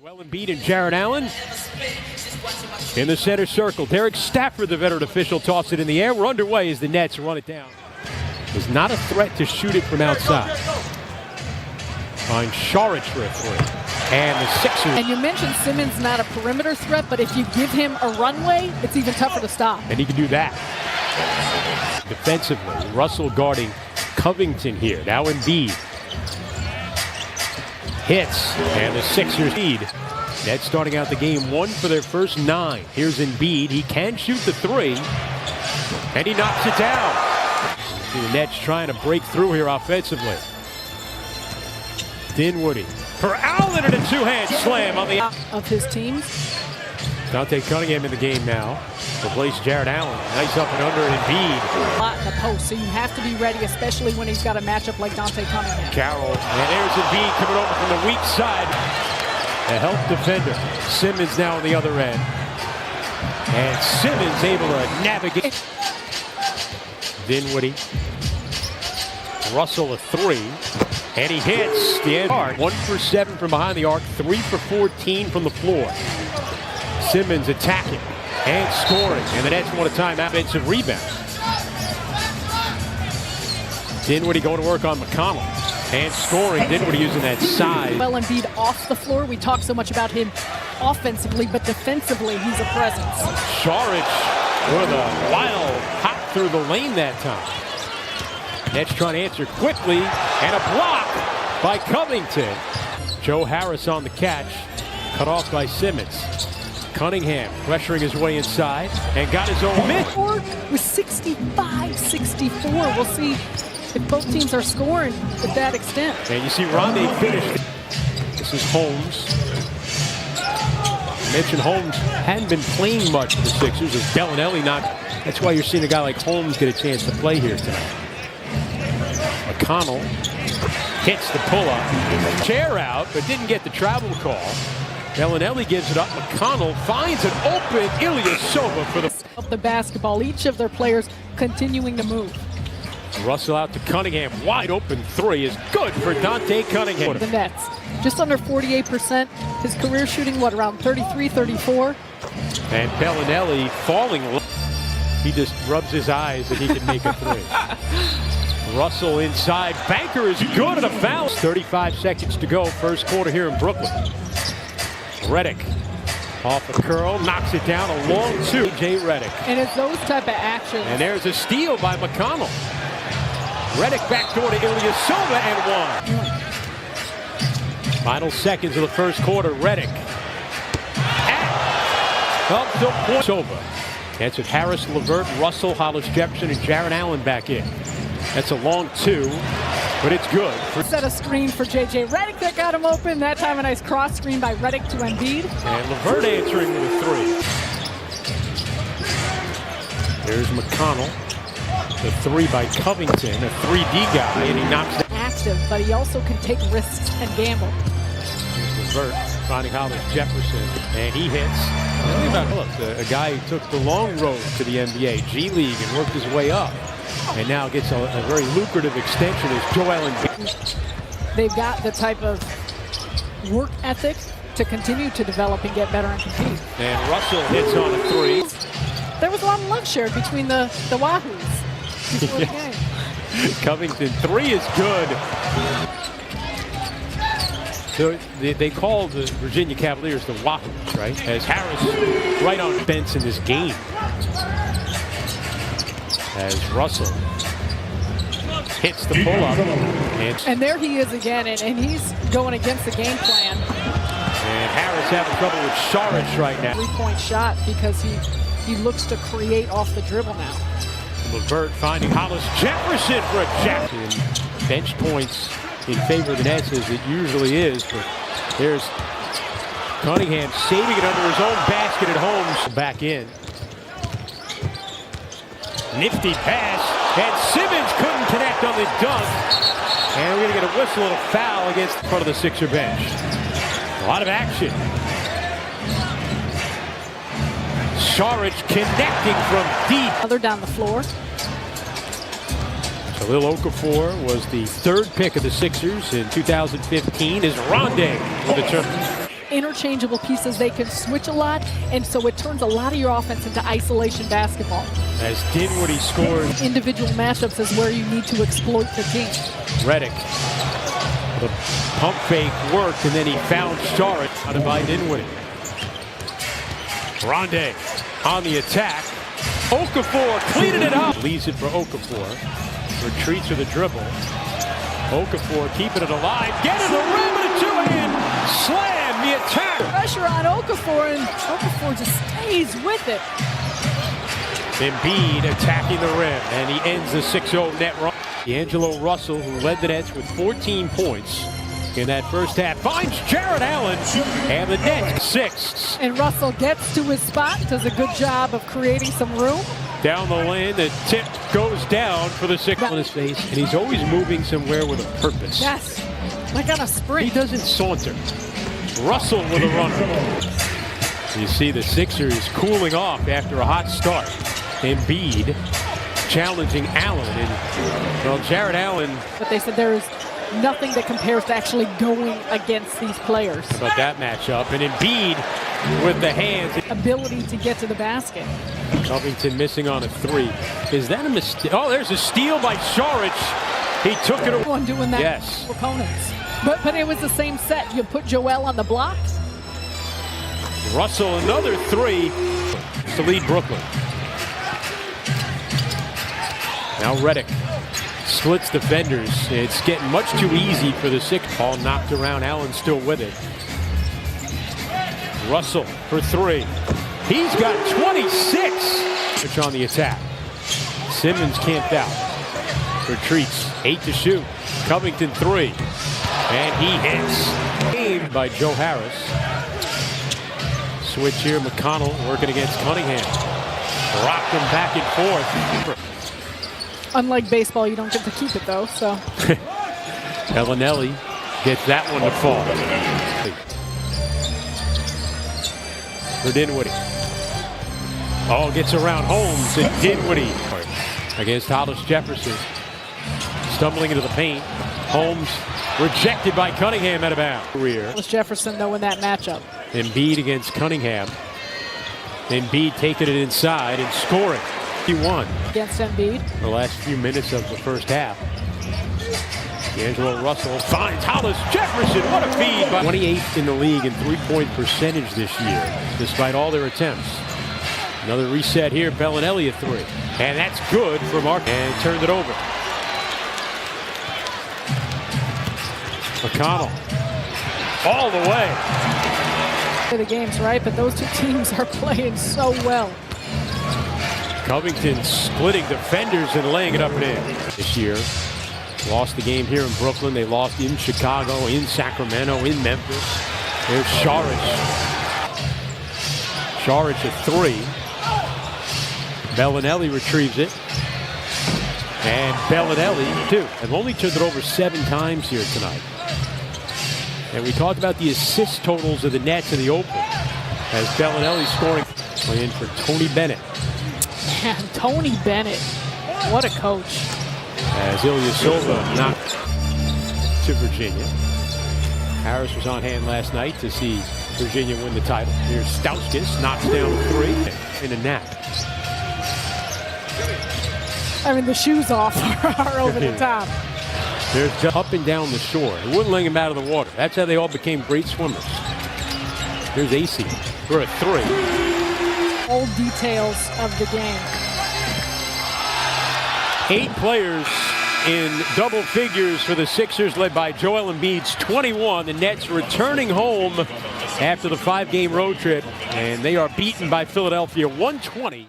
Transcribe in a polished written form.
Joel Embiid and Jarrett Allen in the center circle. Derek Stafford, the veteran official, tossed it in the air. We're underway as the Nets run it down. Was not a threat to shoot it from outside. Finds Saric for a three. And the Sixers. And you mentioned Simmons not a perimeter threat, but if you give him a runway, it's even tougher to stop. And he can do that. Defensively, Russell guarding Covington here. Now Embiid. Hits, and the Sixers lead. Nets starting out the game 1 for their first 9. Here's Embiid. He can shoot the 3, and he knocks it down. See the Nets trying to break through here offensively. Dinwiddie for Allen and a two-hand slam on the of his teams. Dante Cunningham in the game now. Replace Jarrett Allen. Nice up and under and Embiid. A lot in the post, so you have to be ready, especially when he's got a matchup like Dante Cunningham. Carroll, and there's Embiid coming over from the weak side. A help defender. Simmons now on the other end. And Simmons able to navigate. Dinwiddie. Russell a 3. And he hits the end arc. 1 for 7 from behind the arc. 3 for 14 from the floor. Simmons attacking and scoring. And the Nets want a timeout. Offensive rebound. Dinwiddie going to work on McConnell. And scoring. Dinwiddie using that size. Well, Embiid off the floor. We talk so much about him offensively, but defensively, he's a presence. Saric with a wild hop through the lane that time. Nets trying to answer quickly. And a block by Covington. Joe Harris on the catch. Cut off by Simmons. Cunningham pressuring his way inside and got his own miss. With 65-64. We'll see if both teams are scoring to that extent. And you see Rondae finish. This is Holmes. I mentioned Holmes hadn't been playing much for the Sixers as Bellinelli not. That's why you're seeing a guy like Holmes get a chance to play here tonight. McConnell hits the pull-up. Chair out, but didn't get the travel call. Bellinelli gives it up. McConnell finds an open Ilyasova for the basketball. Each of their players continuing to move. Russell out to Cunningham. Wide open 3 is good for Dante Cunningham. The Nets, just under 48%. His career shooting, what, around 33, 34? And Bellinelli falling. He just rubs his eyes and he can make a 3. Russell inside. Banker is good at a foul. 35 seconds to go. First quarter here in Brooklyn. Redick off a curl, knocks it down, a long 2. J. Redick. And it's those type of actions. And there's a steal by McConnell. Redick backdoor to Ilyasova and 1. Final seconds of the first quarter. Redick. Up to Ilyasova. That's with Harris, LeVert, Russell, Hollis Jefferson, and Jarrett Allen back in. That's a long 2. But it's good. Set a screen for J.J. Redick that got him open. That time a nice cross screen by Redick to Embiid. And LeVert answering with a 3. There's McConnell. The 3 by Covington, a 3D guy, and he knocks it. Active, but he also can take risks and gamble. LeVert finding Hollis Jefferson, and he hits. Think about Phillips, a guy who took the long road to the NBA, G League, and worked his way up. And now gets a very lucrative extension as Joel Embiid. They've got the type of work ethic to continue to develop and get better and compete. And Russell hits on a 3. There was a lot of love shared between the Wahoos before the game. Covington 3 is good. So they call the Virginia Cavaliers the Wahoos, right? As Harris right on fence in this game. As Russell hits the pull-up. And there he is again, and he's going against the game plan. And Harris having trouble with Saric right now. 3-point shot because he looks to create off the dribble now. LeVert finding Hollis Jefferson for a Jackson. Bench points in favor of the Nets as it usually is. But there's Cunningham saving it under his own basket at Holmes. Back in. Nifty pass, and Simmons couldn't connect on the dunk. And we're going to get a whistle and a foul against the front of the Sixer bench. A lot of action. Saric connecting from deep. Other down the floor. Jahlil Okafor was the 3rd pick of the Sixers in 2015. Is Rondae with the turn. interchangeable pieces. They can switch a lot, and so it turns a lot of your offense into isolation basketball. As Dinwiddie scores. Individual matchups is where you need to exploit the team. Redick. The pump fake worked, and then he found Saric out of by Dinwiddie. Ronde on the attack. Okafor cleaning it up. Leaves it for Okafor. Retreats with a dribble. Okafor keeping it alive. Get in the rim with a two-hand slam. The attack. Pressure on Okafor, and Okafor just stays with it. Embiid attacking the rim, and he ends the 6-0 net run. D'Angelo Russell, who led the Nets with 14 points in that first half, finds Jarrett Allen, and the Nets 6. And Russell gets to his spot, does a good job of creating some room. Down the lane, the tip goes down for the 6th on his face, and he's always moving somewhere with a purpose. Yes, like on a sprint. He doesn't saunter. Russell with a runner. You see the Sixers cooling off after a hot start. Embiid challenging Allen, and well, Jarrett Allen. But they said there is nothing that compares to actually going against these players. How about that matchup? And Embiid with the hands. Ability to get to the basket. Covington missing on a 3. Is that a mistake? Oh, there's a steal by Saric. He took it away. Everyone doing that. Yes. For opponents. But it was the same set. You put Joel on the block. Russell another 3 to lead Brooklyn. Now Redick splits defenders. It's getting much too easy for the 6th. Ball knocked around. Allen still with it. Russell for 3. He's got 26. Pitch on the attack. Simmons camped out. Retreats. 8 to shoot. Covington 3. And he hits. Game by Joe Harris. Switch here. McConnell working against Cunningham. Rocked him back and forth. Unlike baseball, you don't get to keep it, though, so. Bellinelli gets that one to fall. For Dinwiddie. Oh, gets around Holmes, and Dinwiddie against Hollis Jefferson. Stumbling into the paint. Holmes rejected by Cunningham out of bounds. Hollis Jefferson, though, in that matchup. Embiid against Cunningham. Embiid taking it inside and scoring. He won against Embiid. The last few minutes of the first half. D'Angelo Russell finds Hollis Jefferson. What a feed by 28th in the league in three-point percentage this year, despite all their attempts. Another reset here. Bellinelli a 3. And that's good for Mark. And turned it over. McConnell. All the way. The games, right? But those two teams are playing so well. Covington splitting defenders and laying it up and in. This year, lost the game here in Brooklyn. They lost in Chicago, in Sacramento, in Memphis. There's Saric. Saric a 3. Bellinelli retrieves it. And Bellinelli, 2. I've only turned it over 7 times here tonight. And we talked about the assist totals of the Nets in the open. As Bellinelli scoring. Playing for Tony Bennett. Man, Tony Bennett, what a coach. As Ilyasova knocked to Virginia. Harris was on hand last night to see Virginia win the title. Here's Stauskas, knocks down 3 in a nap. I mean, the shoes off are over the top. There's just up and down the shore. It wouldn't let him out of the water. That's how they all became great swimmers. Here's AC for a 3. All details of the game. 8 players in double figures for the Sixers, led by Joel Embiid's 21. The Nets returning home after the 5-game road trip, and they are beaten by Philadelphia 120.